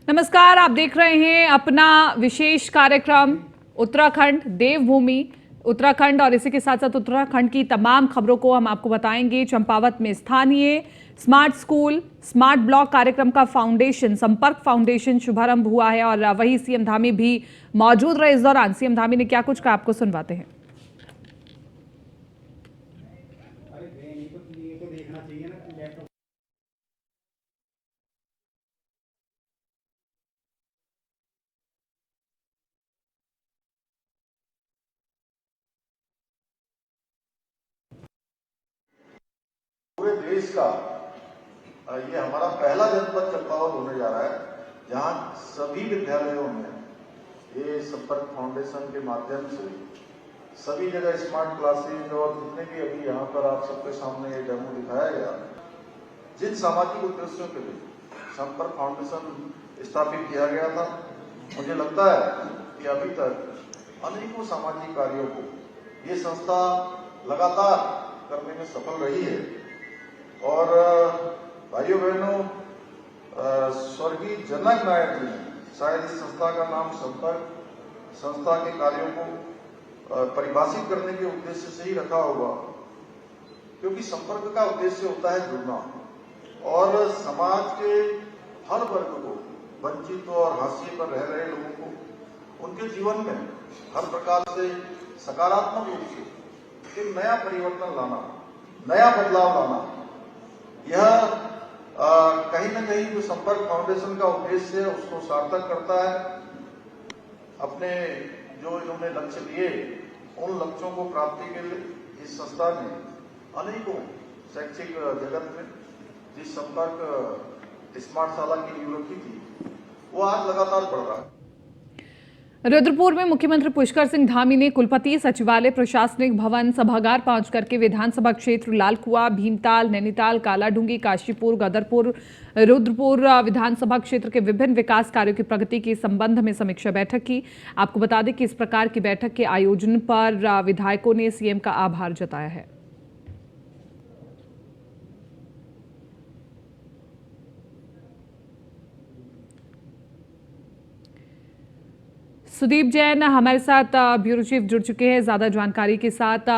नमस्कार, आप देख रहे हैं अपना विशेष कार्यक्रम उत्तराखंड देवभूमि उत्तराखंड और इसी के साथ साथ उत्तराखंड की तमाम खबरों को हम आपको बताएंगे। चंपावत में स्थानीय स्मार्ट स्कूल स्मार्ट ब्लॉक कार्यक्रम का फाउंडेशन संपर्क फाउंडेशन शुभारंभ हुआ है और वही सीएम धामी भी मौजूद रहे। इस दौरान सीएम धामी ने क्या कुछ कहा आपको सुनवाते हैं। पूरे देश का ये हमारा पहला जनपद चंपावत होने जा रहा है, जहां सभी विद्यालयों में ये संपर्क फाउंडेशन के माध्यम से सभी जगह स्मार्ट क्लासेज और जितने भी अभी यहाँ पर आप सबके सामने ये डेमो दिखाया गया, जिन सामाजिक उद्देश्यों के लिए संपर्क फाउंडेशन स्थापित किया गया था, मुझे लगता है कि अभी तक अनेकों सामाजिक कार्यों को ये संस्था लगातार करने में सफल रही है। और भाइयों बहनों, स्वर्गीय जनक नायक जी ने शायद इस संस्था का नाम संपर्क संस्था के कार्यों को परिभाषित करने के उद्देश्य से ही रखा होगा, क्योंकि संपर्क का उद्देश्य होता है जुड़ना और समाज के हर वर्ग को, वंचित और हाशिए पर रह रहे लोगों को उनके जीवन में हर प्रकार से सकारात्मक रूप से एक नया परिवर्तन लाना, नया बदलाव लाना, यह कहीं न कहीं जो संपर्क फाउंडेशन का उद्देश्य है उसको सार्थक करता है। अपने जो इन्होंने लक्ष्य लिए, उन लक्ष्यों को प्राप्ति के लिए इस संस्था ने अनेकों शैक्षिक जगत में जिस संपर्क स्मार्ट शाला की नींव रखी थी, वो आज लगातार बढ़ रहा है। रुद्रपुर में मुख्यमंत्री पुष्कर सिंह धामी ने कुलपति सचिवालय प्रशासनिक भवन सभागार पहुंच करके विधानसभा क्षेत्र लालकुआ, भीमताल, नैनीताल, कालाडूंगी, काशीपुर, गदरपुर, रुद्रपुर विधानसभा क्षेत्र के विभिन्न विकास कार्यों की प्रगति के संबंध में समीक्षा बैठक की। आपको बता दें कि इस प्रकार की बैठक के आयोजन पर विधायकों ने सीएम का आभार जताया है। सुदीप जैन हमारे साथ ब्यूरो चीफ जुड़ चुके हैं ज्यादा जानकारी के साथ।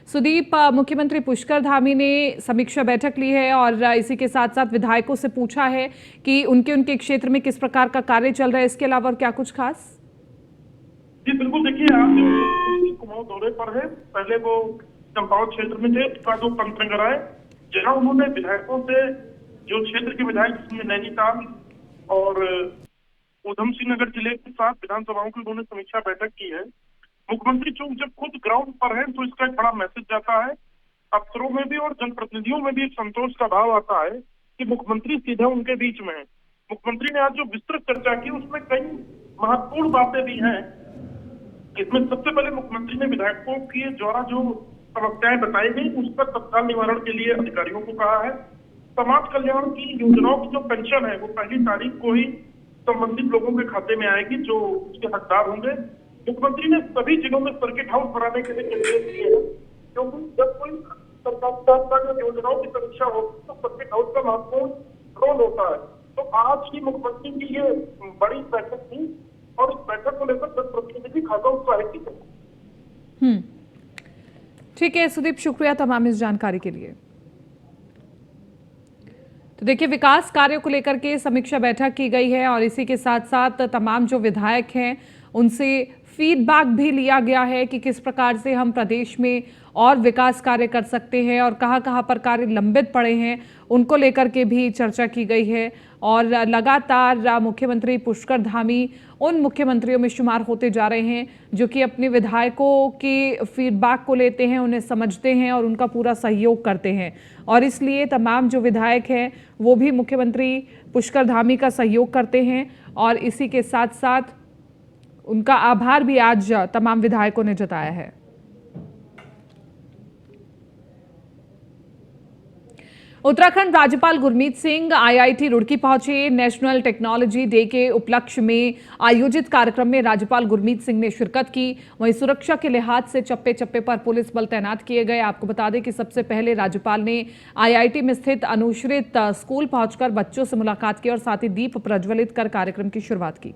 सुदीप, मुख्यमंत्री पुष्कर धामी ने समीक्षा बैठक ली है और इसी के साथ साथ विधायकों से पूछा है कि उनके क्षेत्र में किस प्रकार का कार्य चल रहा है, इसके अलावा और क्या कुछ खास? जी बिल्कुल, देखिए आज जो कुमाऊं दौरे पर है, पहले वो चंपावत क्षेत्र में थे, उसका जो पंचनगर है, जहां उन्होंने विधायकों से जो क्षेत्र के विधायक जिसमें नैनीताल और ऊधम सिंह नगर जिले के 7 विधानसभाओं की उन्होंने समीक्षा बैठक की है। मुख्यमंत्री चूंकि जब खुद ग्राउंड पर है तो इसका एक बड़ा मैसेज जाता है, अफसरों में भी और जनप्रतिनिधियों में भी एक संतोष का भाव आता है कि मुख्यमंत्री सीधे उनके बीच में है। मुख्यमंत्री ने आज जो विस्तृत चर्चा की उसमें कई महत्वपूर्ण बातें भी हैं। इसमें सबसे पहले मुख्यमंत्री ने विधायकों के द्वारा जो समस्याएं बताई गई उस पर तत्काल निवारण के लिए अधिकारियों को कहा है। समाज कल्याण की योजनाओं की जो पेंशन है वो 1 तारीख को ही संबंधित लोगों के खाते में आएगी जो उसके हकदार होंगे। मुख्यमंत्री ने सभी जिलों में सर्किट हाउस बनाने के लिए निर्देश दिए हैं, क्योंकि जब कोई सरकार योजनाओं की समीक्षा होती है तो सर्किट हाउस का महत्वपूर्ण रोल होता है। तो आज ही मुख्यमंत्री की ये बड़ी बैठक थी और इस बैठक को लेकर जनप्रतिनिधि खासा उत्साहित थे। ठीक है सुदीप, शुक्रिया तमाम इस जानकारी के लिए। तो देखिए, विकास कार्यों को लेकर के समीक्षा बैठक की गई है और इसी के साथ साथ तमाम जो विधायक हैं उनसे फीडबैक भी लिया गया है कि किस प्रकार से हम प्रदेश में और विकास कार्य कर सकते हैं और कहां पर कार्य लंबित पड़े हैं उनको लेकर के भी चर्चा की गई है। और लगातार मुख्यमंत्री पुष्कर धामी उन मुख्यमंत्रियों में शुमार होते जा रहे हैं जो कि अपने विधायकों के फीडबैक को लेते हैं, उन्हें समझते हैं और उनका पूरा सहयोग करते हैं। और इसलिए तमाम जो विधायक हैं वो भी मुख्यमंत्री पुष्कर धामी का सहयोग करते हैं और इसी के साथ साथ उनका आभार भी आज तमाम विधायकों ने जताया है। उत्तराखंड राज्यपाल गुरमीत सिंह आईआईटी रुड़की पहुंचे। नेशनल टेक्नोलॉजी डे के उपलक्ष्य में आयोजित कार्यक्रम में राज्यपाल गुरमीत सिंह ने शिरकत की। वहीं सुरक्षा के लिहाज से चप्पे चप्पे पर पुलिस बल तैनात किए गए। आपको बता दें कि सबसे पहले राज्यपाल ने आईआईटी में स्थित अनुश्रित स्कूल पहुंचकर बच्चों से मुलाकात की और साथ ही दीप प्रज्वलित कर कार्यक्रम की शुरुआत की।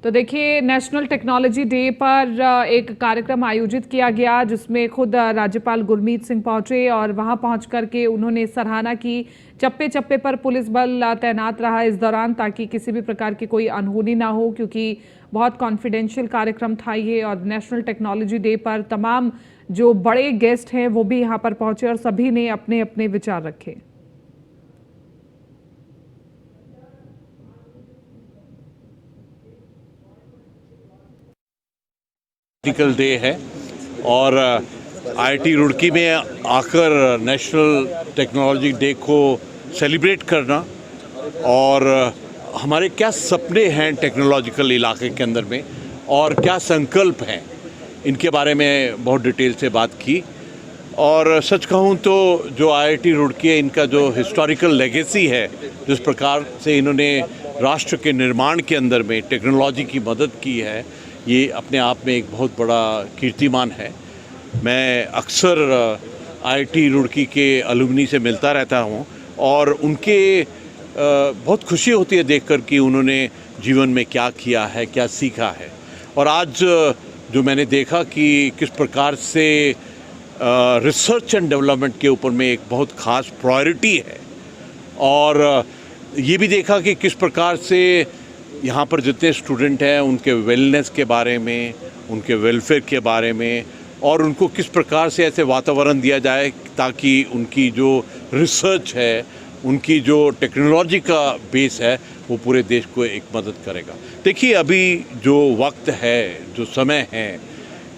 तो देखिए, नेशनल टेक्नोलॉजी डे पर एक कार्यक्रम आयोजित किया गया जिसमें खुद राज्यपाल गुरमीत सिंह पहुंचे और वहां पहुंच करके उन्होंने सराहना की। चप्पे चप्पे पर पुलिस बल तैनात रहा इस दौरान ताकि किसी भी प्रकार की कोई अनहोनी ना हो, क्योंकि बहुत कॉन्फिडेंशियल कार्यक्रम था ये। और नेशनल टेक्नोलॉजी डे पर तमाम जो बड़े गेस्ट हैं वो भी यहाँ पर पहुंचे और सभी ने अपने अपने विचार रखे। टेक्निकल डे है और आईआईटी रुड़की में आकर नेशनल टेक्नोलॉजी डे को सेलिब्रेट करना और हमारे क्या सपने हैं टेक्नोलॉजिकल इलाके के अंदर में और क्या संकल्प हैं, इनके बारे में बहुत डिटेल से बात की। और सच कहूँ तो जो आईआईटी रुड़की है, इनका जो हिस्टोरिकल लेगेसी है, जिस प्रकार से इन्होंने राष्ट्र के निर्माण के अंदर में टेक्नोलॉजी की मदद की है, ये अपने आप में एक बहुत बड़ा कीर्तिमान है। मैं अक्सर आईआईटी रुड़की के अलुमनी से मिलता रहता हूँ और उनके बहुत खुशी होती है देखकर कि उन्होंने जीवन में क्या किया है, क्या सीखा है। और आज जो मैंने देखा कि किस प्रकार से रिसर्च एंड डेवलपमेंट के ऊपर में एक बहुत ख़ास प्रायोरिटी है, और ये भी देखा कि किस प्रकार से यहाँ पर जितने स्टूडेंट हैं उनके वेलनेस के बारे में, उनके वेलफेयर के बारे में, और उनको किस प्रकार से ऐसे वातावरण दिया जाए ताकि उनकी जो रिसर्च है, उनकी जो टेक्नोलॉजी का बेस है, वो पूरे देश को एक मदद करेगा। देखिए, अभी जो वक्त है, जो समय है,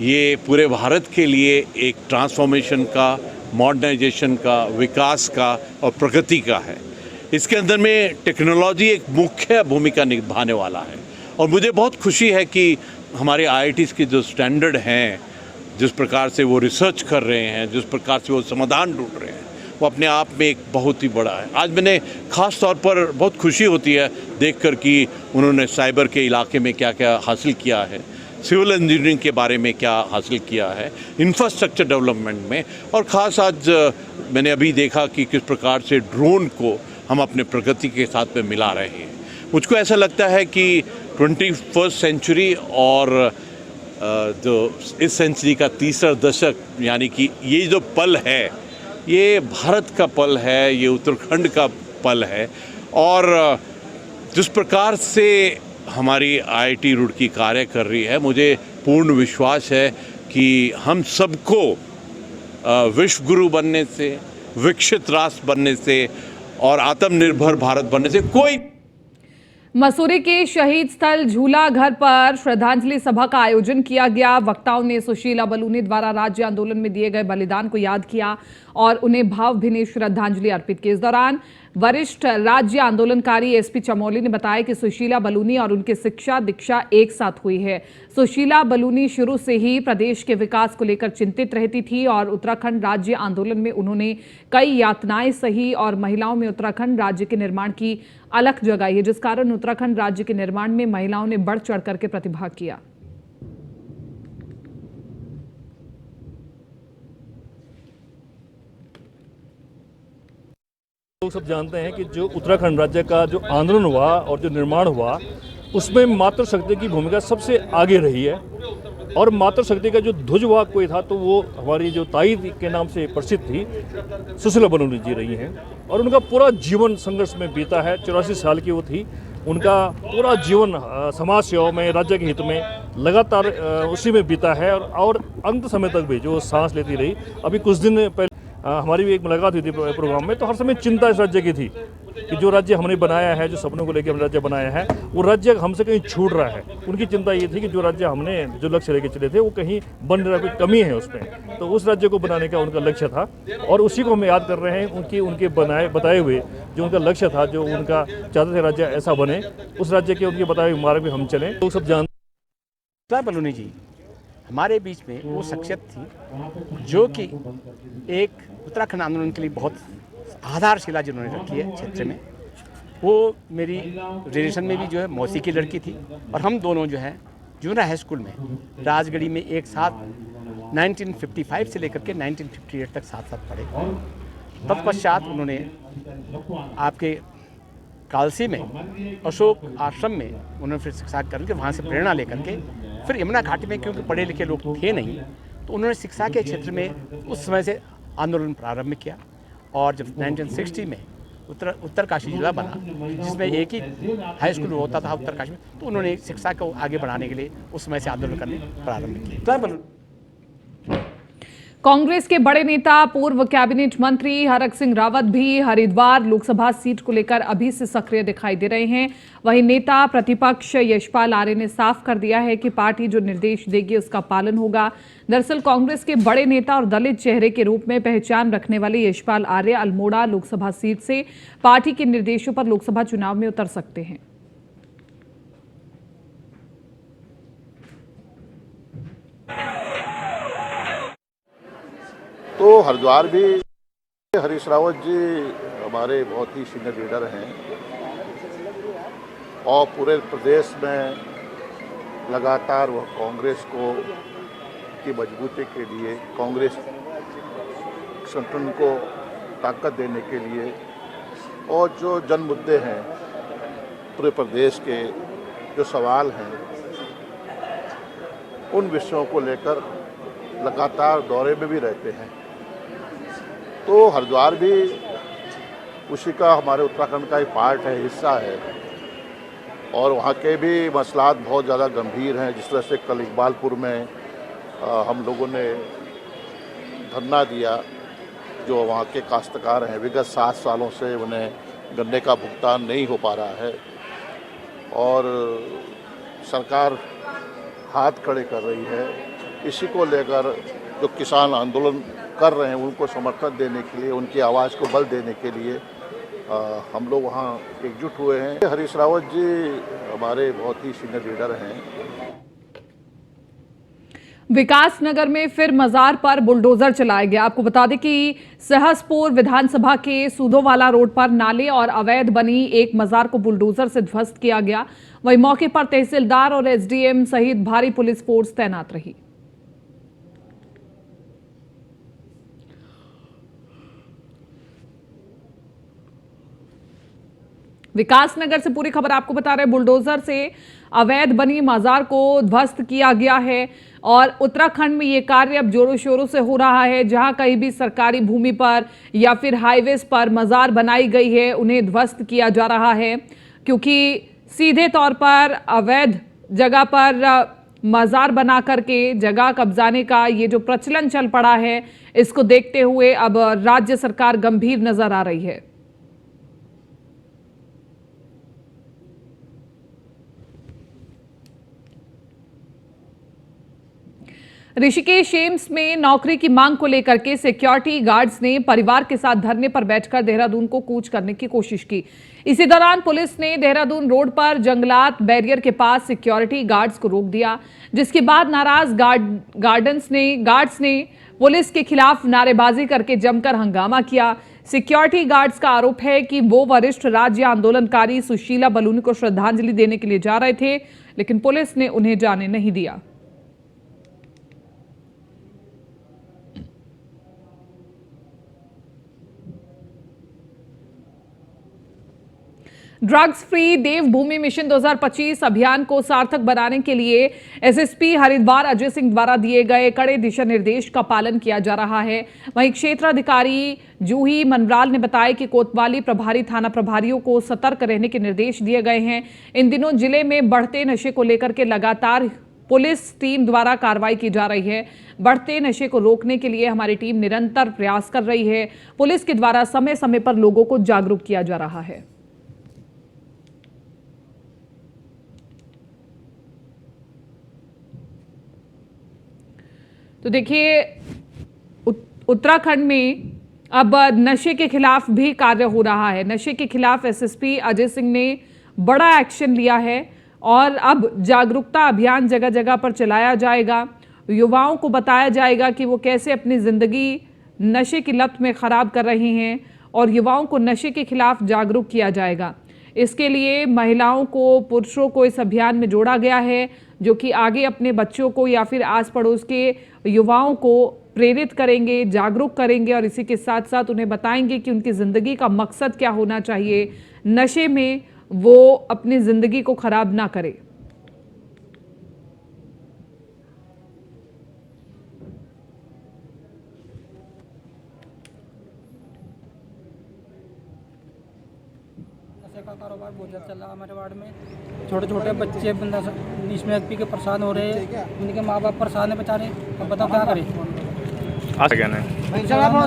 ये पूरे भारत के लिए एक ट्रांसफॉर्मेशन का, मॉडर्नाइजेशन का, विकास का और प्रगति का है। इसके अंदर में टेक्नोलॉजी एक मुख्य भूमिका निभाने वाला है। और मुझे बहुत खुशी है कि हमारे आईआईटीज़ के जो स्टैंडर्ड हैं, जिस प्रकार से वो रिसर्च कर रहे हैं, जिस प्रकार से वो समाधान ढूंढ रहे हैं, वो अपने आप में एक बहुत ही बड़ा है। आज मैंने ख़ास तौर पर बहुत खुशी होती है देखकर कि उन्होंने साइबर के इलाके में क्या क्या हासिल किया है, सिविल इंजीनियरिंग के बारे में क्या हासिल किया है, इंफ्रास्ट्रक्चर डेवलपमेंट में। और ख़ास आज मैंने अभी देखा कि किस प्रकार से ड्रोन को हम अपने प्रगति के साथ में मिला रहे हैं। मुझको ऐसा लगता है कि 21st सेंचुरी और जो इस सेंचुरी का तीसरा दशक, यानी कि ये जो पल है, ये भारत का पल है, ये उत्तराखंड का पल है। और जिस प्रकार से हमारी आईआईटी रुड़की कार्य कर रही है, मुझे पूर्ण विश्वास है कि हम सबको विश्व गुरु बनने से, विकसित राष्ट्र बनने से और आत्मनिर्भर भारत बनने से कोई। मसूरी के शहीद स्थल झूला घर पर श्रद्धांजलि सभा का आयोजन किया गया। वक्ताओं ने सुशीला बलूनी द्वारा राज्य आंदोलन में दिए गए बलिदान को याद किया और उन्हें भावभीनी श्रद्धांजलि अर्पित की। इस दौरान वरिष्ठ राज्य आंदोलनकारी एसपी चमोली ने बताया कि सुशीला बलूनी और उनकी शिक्षा दीक्षा एक साथ हुई है। सुशीला बलूनी शुरू से ही प्रदेश के विकास को लेकर चिंतित रहती थी और उत्तराखंड राज्य आंदोलन में उन्होंने कई यातनाएं सही और महिलाओं में उत्तराखंड राज्य के निर्माण की अलख जगाई है, जिस कारण उत्तराखंड राज्य के निर्माण में महिलाओं ने बढ़ चढ़ करके प्रतिभाग किया। लोग सब जानते हैं कि जो उत्तराखंड राज्य का जो आंदोलन हुआ और जो निर्माण हुआ, उसमें मातृशक्ति की भूमिका सबसे आगे रही है। और मातृशक्ति का जो ध्वजवाहक कोई था तो वो हमारी जो ताई के नाम से प्रसिद्ध थी, सुशीला बलूनी जी रही हैं। और उनका पूरा जीवन संघर्ष में बीता है। 84 साल की वो थी। उनका पूरा जीवन समाज सेवा में, राज्य के हित में लगातार उसी में बीता है और अंत समय तक भी जो सांस लेती रही। अभी कुछ दिन पहले हमारी भी एक मुलाकात हुई थी प्रोग्राम में, तो हर समय चिंता इस राज्य की थी कि जो राज्य हमने बनाया है, जो सपनों को लेकर हमने राज्य बनाया है, वो राज्य हमसे कहीं छूट रहा है। उनकी चिंता ये थी कि जो राज्य हमने जो लक्ष्य लेके चले थे वो कहीं बन रहा, कोई कमी है उसमें। तो उस राज्य को बनाने का उनका लक्ष्य था और उसी को हम याद कर रहे हैं। उनके बताए हुए जो उनका लक्ष्य था, जो उनका चाहते थे राज्य ऐसा बने, उस राज्य के उनके बताए हुए मार्ग में हम चलें। लोग सब जानते हैं बलूनी जी हमारे बीच में वो शख्सियत थी जो कि एक उत्तराखंड आंदोलन के लिए बहुत आधारशिला जिन्होंने रखी है क्षेत्र में। वो मेरी रिलेशन में भी जो है मौसी की लड़की थी और हम दोनों जो है जूनियर हाई स्कूल में राजगढ़ी में एक साथ 1955 से लेकर के 1958 तक साथ साथ पढ़े। तत्पश्चात उन्होंने आपके कालसी में अशोक आश्रम में उन्होंने फिर शिक्षा करके वहाँ से प्रेरणा लेकर के फिर यमुना घाटी में, क्योंकि पढ़े लिखे लोग थे नहीं, तो उन्होंने शिक्षा के क्षेत्र में उस समय से आंदोलन प्रारंभ किया। और जब 1960 में उत्तरकाशी जिला बना, जिसमें एक ही हाई स्कूल होता था उत्तरकाशी में, तो उन्होंने शिक्षा को आगे बढ़ाने के लिए उस समय से आंदोलन करने प्रारंभ किया। कांग्रेस के बड़े नेता पूर्व कैबिनेट मंत्री हरक सिंह रावत भी हरिद्वार लोकसभा सीट को लेकर अभी से सक्रिय दिखाई दे रहे हैं। वहीं नेता प्रतिपक्ष यशपाल आर्य ने साफ कर दिया है कि पार्टी जो निर्देश देगी उसका पालन होगा। दरअसल कांग्रेस के बड़े नेता और दलित चेहरे के रूप में पहचान रखने वाले यशपाल आर्य अल्मोड़ा लोकसभा सीट से पार्टी के निर्देशों पर लोकसभा चुनाव में उतर सकते हैं। तो हरिद्वार भी हरीश रावत जी हमारे बहुत ही सीनियर लीडर हैं और पूरे प्रदेश में लगातार वह कांग्रेस को की मजबूती के लिए, कांग्रेस संगठन को ताकत देने के लिए और जो जन मुद्दे हैं पूरे प्रदेश के, जो सवाल हैं, उन विषयों को लेकर लगातार दौरे में भी रहते हैं। तो हरिद्वार भी उसी का, हमारे उत्तराखंड का एक पार्ट है, हिस्सा है और वहाँ के भी मसलात बहुत ज़्यादा गंभीर हैं। जिस तरह से कल इकबालपुर में हम लोगों ने धरना दिया, जो वहाँ के काश्तकार हैं, विगत 7 सालों से उन्हें गन्ने का भुगतान नहीं हो पा रहा है और सरकार हाथ खड़े कर रही है। इसी को लेकर जो किसान आंदोलन कर रहे हैं उनको समर्थन देने के लिए, उनकी आवाज़ को बल देने के लिए हम लोग वहाँ एकजुट हुए हैं। हरीश रावत जी हमारे बहुत ही सीनियर लीडर हैं। विकासनगर में फिर मजार पर बुलडोजर चलाया गया। आपको बता दें कि सहसपुर विधानसभा के सूदोवाला रोड पर नाले और अवैध बनी एक मजार को बुलडोजर से ध्वस्त किया गया। वहीं मौके पर तहसीलदार और एसडीएम सहित भारी पुलिस फोर्स तैनात रही। विकासनगर से पूरी खबर आपको बता रहे हैं। बुलडोजर से अवैध बनी मजार को ध्वस्त किया गया है और उत्तराखंड में ये कार्य अब जोरों शोरों से हो रहा है। जहां कहीं भी सरकारी भूमि पर या फिर हाईवेज पर मजार बनाई गई है उन्हें ध्वस्त किया जा रहा है, क्योंकि सीधे तौर पर अवैध जगह पर मजार बना करके जगह कब्जाने का ये जो प्रचलन चल पड़ा है, इसको देखते हुए अब राज्य सरकार गंभीर नजर आ रही है। ऋषिकेश एम्स में नौकरी की मांग को लेकर के सिक्योरिटी गार्ड्स ने परिवार के साथ धरने पर बैठकर देहरादून को कूच करने की कोशिश की। इसी दौरान पुलिस ने देहरादून रोड पर जंगलात बैरियर के पास सिक्योरिटी गार्ड्स को रोक दिया, जिसके बाद नाराज गार्ड्स ने पुलिस के खिलाफ नारेबाजी करके जमकर हंगामा किया। सिक्योरिटी गार्ड्स का आरोप है कि वो वरिष्ठ राज्य आंदोलनकारी सुशीला बलूनी को श्रद्धांजलि देने के लिए जा रहे थे, लेकिन पुलिस ने उन्हें जाने नहीं दिया। ड्रग्स फ्री देवभूमि मिशन 2025 अभियान को सार्थक बनाने के लिए एसएसपी हरिद्वार अजय सिंह द्वारा दिए गए कड़े दिशा निर्देश का पालन किया जा रहा है। वहीं क्षेत्राधिकारी जूही मनराल ने बताया कि कोतवाली प्रभारी थाना प्रभारियों को सतर्क रहने के निर्देश दिए गए हैं। इन दिनों जिले में बढ़ते नशे को लेकर के लगातार पुलिस टीम द्वारा कार्रवाई की जा रही है। बढ़ते नशे को रोकने के लिए हमारी टीम निरंतर प्रयास कर रही है। पुलिस के द्वारा समय समय पर लोगों को जागरूक किया जा रहा है। तो देखिए, उत्तराखंड में अब नशे के खिलाफ भी कार्य हो रहा है। नशे के खिलाफ एसएसपी अजय सिंह ने बड़ा एक्शन लिया है और अब जागरूकता अभियान जगह जगह पर चलाया जाएगा। युवाओं को बताया जाएगा कि वो कैसे अपनी ज़िंदगी नशे की लत में ख़राब कर रहे हैं और युवाओं को नशे के खिलाफ जागरूक किया जाएगा। इसके लिए महिलाओं को, पुरुषों को इस अभियान में जोड़ा गया है, जो कि आगे अपने बच्चों को या फिर आस पड़ोस के युवाओं को प्रेरित करेंगे, जागरूक करेंगे और इसी के साथ साथ उन्हें बताएंगे कि उनकी ज़िंदगी का मकसद क्या होना चाहिए, नशे में वो अपनी ज़िंदगी को ख़राब ना करे। नशे का कारोबार बहुत ज़्यादा चल रहा है हमारे वार्ड में। छोटे छोटे बच्चे बंदा इसमें पी के परेशान हो रहे हैं, उनके माँ बाप परेशान है बेचारे। अब बताओ क्या करें। आज कहना है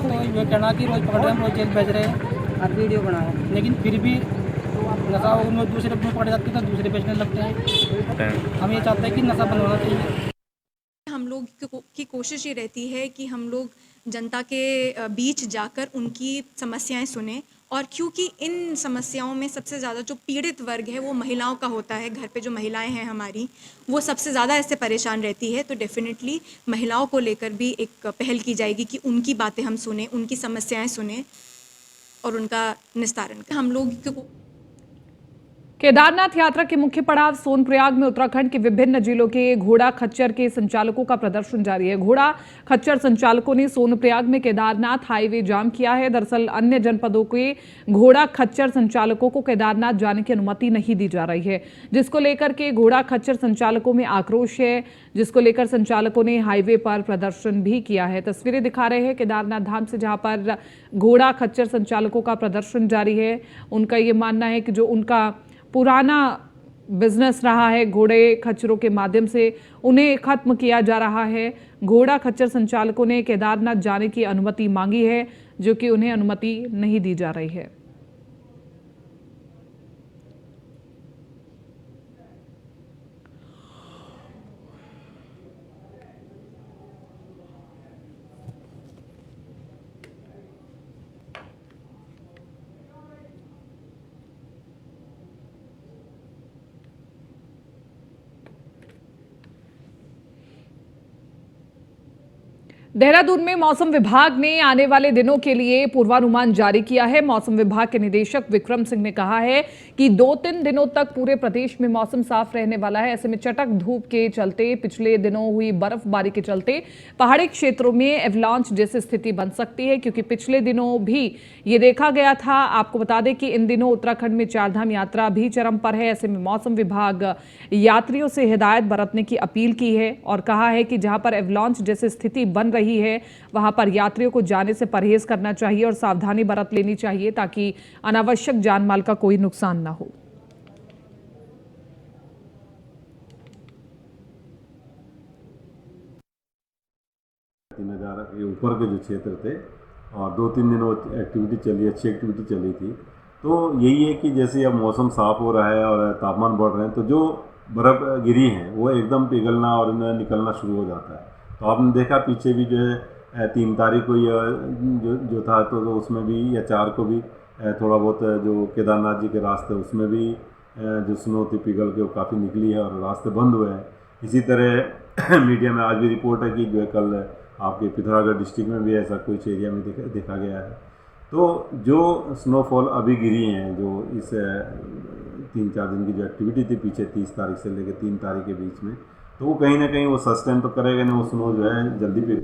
तो ये कहना कि रोज़ पकड़ रहे हैं, रोज़ जेल भेज रहे हैं और वीडियो बनाए, लेकिन फिर भी नशा उनमें दूसरे में पकड़ जाते हैं तो दूसरे बेचने लगते हैं। हम ये चाहते हैं कि नशा बंद होना चाहिए। हम लोग की कोशिश ये रहती है कि हम लोग जनता के बीच जाकर उनकी समस्याएं सुने, और क्योंकि इन समस्याओं में सबसे ज़्यादा जो पीड़ित वर्ग है वो महिलाओं का होता है, घर पे जो महिलाएं हैं हमारी वो सबसे ज़्यादा इससे परेशान रहती है, तो डेफिनेटली महिलाओं को लेकर भी एक पहल की जाएगी कि उनकी बातें हम सुने, उनकी समस्याएं सुने और उनका निस्तारण करें। हम लोग केदारनाथ यात्रा के मुख्य पड़ाव सोनप्रयाग में उत्तराखंड के विभिन्न जिलों के घोड़ा खच्चर के संचालकों का प्रदर्शन जारी है। घोड़ा खच्चर संचालकों ने सोनप्रयाग में केदारनाथ हाईवे जाम किया है। दरअसल अन्य जनपदों के घोड़ा खच्चर संचालकों को केदारनाथ जाने की अनुमति नहीं दी जा रही है, जिसको लेकर के घोड़ा खच्चर संचालकों में आक्रोश है, जिसको लेकर संचालकों ने हाईवे पर प्रदर्शन भी किया है। तस्वीरें दिखा रहे हैं केदारनाथ धाम से, जहां पर घोड़ा खच्चर संचालकों का प्रदर्शन जारी है। उनका ये मानना है कि जो उनका पुराना बिजनेस रहा है घोड़े खच्चरों के माध्यम से, उन्हें खत्म किया जा रहा है। घोड़ा खच्चर संचालकों ने केदारनाथ जाने की अनुमति मांगी है, जो कि उन्हें अनुमति नहीं दी जा रही है। देहरादून में मौसम विभाग ने आने वाले दिनों के लिए पूर्वानुमान जारी किया है। मौसम विभाग के निदेशक विक्रम सिंह ने कहा है कि 2-3 दिनों तक पूरे प्रदेश में मौसम साफ रहने वाला है। ऐसे में चटक धूप के चलते, पिछले दिनों हुई बर्फबारी के चलते पहाड़ी क्षेत्रों में एवलांच जैसी स्थिति बन सकती है, क्योंकि पिछले दिनों भी ये देखा गया था। आपको बता दें कि इन दिनों उत्तराखंड में चारधाम यात्रा भी चरम पर है। ऐसे में मौसम विभाग यात्रियों से हिदायत बरतने की अपील की है और कहा है कि जहां पर एवलांच जैसी स्थिति बन रही है वहां पर यात्रियों को जाने से परहेज करना चाहिए और सावधानी बरत लेनी चाहिए, ताकि अनावश्यक जानमाल का कोई नुकसान ना हो। के ऊपर के जो क्षेत्र थे और 2-3 दिनों एक्टिविटी चली, अच्छी एक्टिविटी चली थी। तो यही है कि जैसे अब मौसम साफ हो रहा है और तापमान बढ़ रहे हैं, तो जो बर्फ़ गिरी है वो एकदम पिघलना और निकलना शुरू हो जाता है। तो आपने देखा पीछे भी जो है 3 तारीख को जो था तो उसमें भी, या 4 को भी थोड़ा बहुत जो केदारनाथ जी के रास्ते उसमें भी जो स्नो थी पिघल के वो काफ़ी निकली है और रास्ते बंद हुए हैं। इसी तरह मीडिया में आज भी रिपोर्ट है कि जो है कल आपके पिथौरागढ़ डिस्ट्रिक्ट में भी ऐसा कुछ एरिया में देखा गया है। तो जो स्नोफॉल अभी गिरी हैं, जो इस 3-4 दिन की जो एक्टिविटी थी पीछे 30 तारीख से लेकर 3 तारीख के बीच में, तो वो कहीं ना कहीं वो सस्टेन तो करेगा नहीं, वो स्नो जो है जल्दी पे।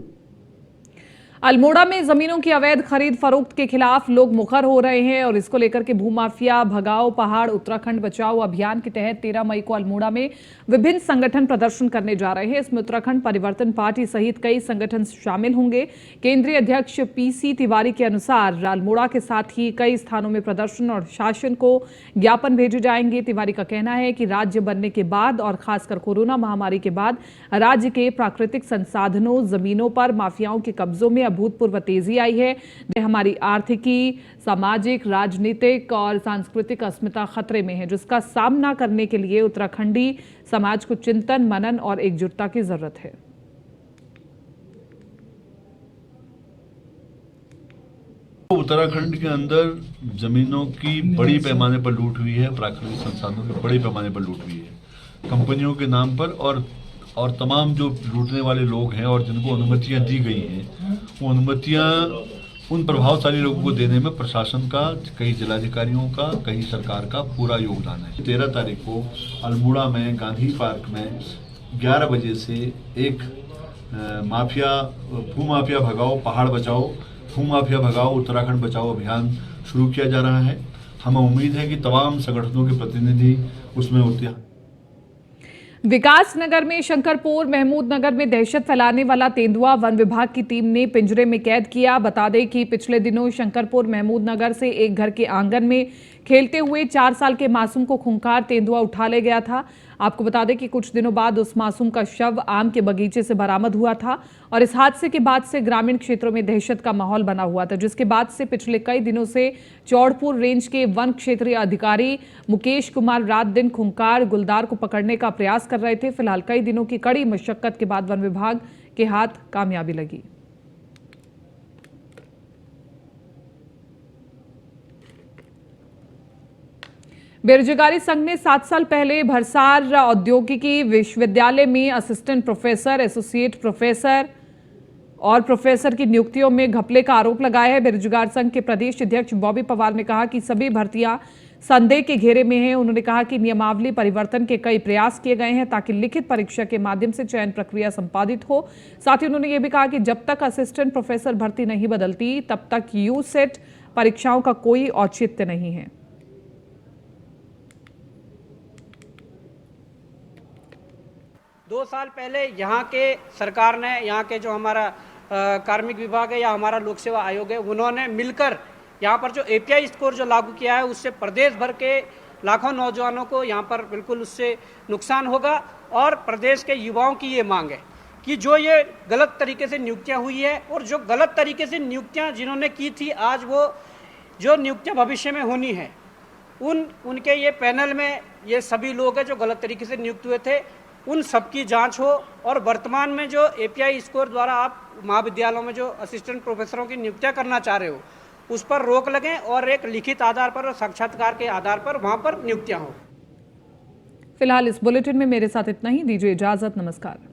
अल्मोड़ा में जमीनों की अवैध खरीद फरोख्त के खिलाफ लोग मुखर हो रहे हैं और इसको लेकर के भूमाफिया भगाओ पहाड़ उत्तराखंड बचाओ अभियान के तहत 13 मई को अल्मोड़ा में विभिन्न संगठन प्रदर्शन करने जा रहे हैं। इसमें उत्तराखंड परिवर्तन पार्टी सहित कई संगठन शामिल होंगे। केंद्रीय अध्यक्ष PC तिवारी के अनुसार अल्मोड़ा के साथ ही कई स्थानों में प्रदर्शन और शासन को ज्ञापन भेजे जाएंगे। तिवारी का कहना है कि राज्य बनने के बाद और खासकर कोरोना महामारी के बाद राज्य के प्राकृतिक संसाधनों, जमीनों पर माफियाओं के कब्जों में अभूतपूर्व तेजी आई है, जो हमारी आर्थिकी, सामाजिक, राजनीतिक और सांस्कृतिक अस्मिता खतरे में है, जिसका सामना करने के लिए उत्तराखंडी समाज को चिंतन, मनन और एकजुटता की जरूरत है। उत्तराखंड के अंदर जमीनों की बड़ी पैमाने पर लूट हुई है, प्राकृतिक संसाधनों की बड़े पैमाने पर लूट हुई है कंपनियों के नाम पर, और और तमाम जो लूटने वाले लोग हैं और जिनको अनुमतियां दी गई हैं, वो अनुमतियां उन प्रभावशाली लोगों को देने में प्रशासन का, कई जिलाधिकारियों का, कई सरकार का पूरा योगदान है। 13 तारीख को अल्मोड़ा में गांधी पार्क में 11 बजे से एक भूमाफिया भगाओ पहाड़ बचाओ, भूमाफिया भगाओ उत्तराखंड बचाओ अभियान शुरू किया जा रहा है। हमें उम्मीद है कि तमाम संगठनों के प्रतिनिधि उसमें होते हैं। विकास नगर में शंकरपुर महमूद नगर में दहशत फैलाने वाला तेंदुआ वन विभाग की टीम ने पिंजरे में कैद किया। बता दें कि पिछले दिनों शंकरपुर महमूद नगर से एक घर के आंगन में खेलते हुए 4 साल के मासूम को खूंखार तेंदुआ उठा ले गया था। आपको बता दें कि कुछ दिनों बाद उस मासूम का शव आम के बगीचे से बरामद हुआ था और इस हादसे के बाद से ग्रामीण क्षेत्रों में दहशत का माहौल बना हुआ था, जिसके बाद से पिछले कई दिनों से चौड़पुर रेंज के वन क्षेत्रीय अधिकारी मुकेश कुमार रात दिन खूंखार गुलदार को पकड़ने का प्रयास कर रहे थे। फिलहाल कई दिनों की कड़ी मशक्कत के बाद वन विभाग के हाथ कामयाबी लगी। बेरोजगारी संघ ने 7 साल पहले भरसार औद्योगिकी विश्वविद्यालय में असिस्टेंट प्रोफेसर, एसोसिएट प्रोफेसर और प्रोफेसर की नियुक्तियों में घपले का आरोप लगाया है। बेरोजगार संघ के प्रदेश अध्यक्ष बॉबी पवार ने कहा कि सभी भर्तियां संदेह के घेरे में हैं। उन्होंने कहा कि नियमावली परिवर्तन के कई प्रयास किए गए हैं ताकि लिखित परीक्षा के माध्यम से चयन प्रक्रिया संपादित हो। साथ ही उन्होंने ये भी कहा कि जब तक असिस्टेंट प्रोफेसर भर्ती नहीं बदलती तब तक यूसेट परीक्षाओं का कोई औचित्य नहीं है। 2 साल पहले यहाँ के सरकार ने, यहाँ के जो हमारा कार्मिक विभाग है या हमारा लोक सेवा आयोग है, उन्होंने मिलकर यहाँ पर जो एपीआई स्कोर जो लागू किया है उससे प्रदेश भर के लाखों नौजवानों को यहाँ पर बिल्कुल उससे नुकसान होगा। और प्रदेश के युवाओं की ये मांग है कि जो ये गलत तरीके से नियुक्तियाँ हुई है और जो गलत तरीके से नियुक्तियाँ जिन्होंने की थी, आज वो जो नियुक्तियाँ भविष्य में होनी है उनके ये पैनल में ये सभी लोग हैं जो गलत तरीके से नियुक्त हुए थे, उन सबकी जांच हो। और वर्तमान में जो एपीआई स्कोर द्वारा आप महाविद्यालयों में जो असिस्टेंट प्रोफेसरों की नियुक्तियां करना चाह रहे हो उस पर रोक लगें और एक लिखित आधार पर और साक्षात्कार के आधार पर वहां पर नियुक्तियां हो। फिलहाल इस बुलेटिन में मेरे साथ इतना ही। दीजिए इजाजत। नमस्कार।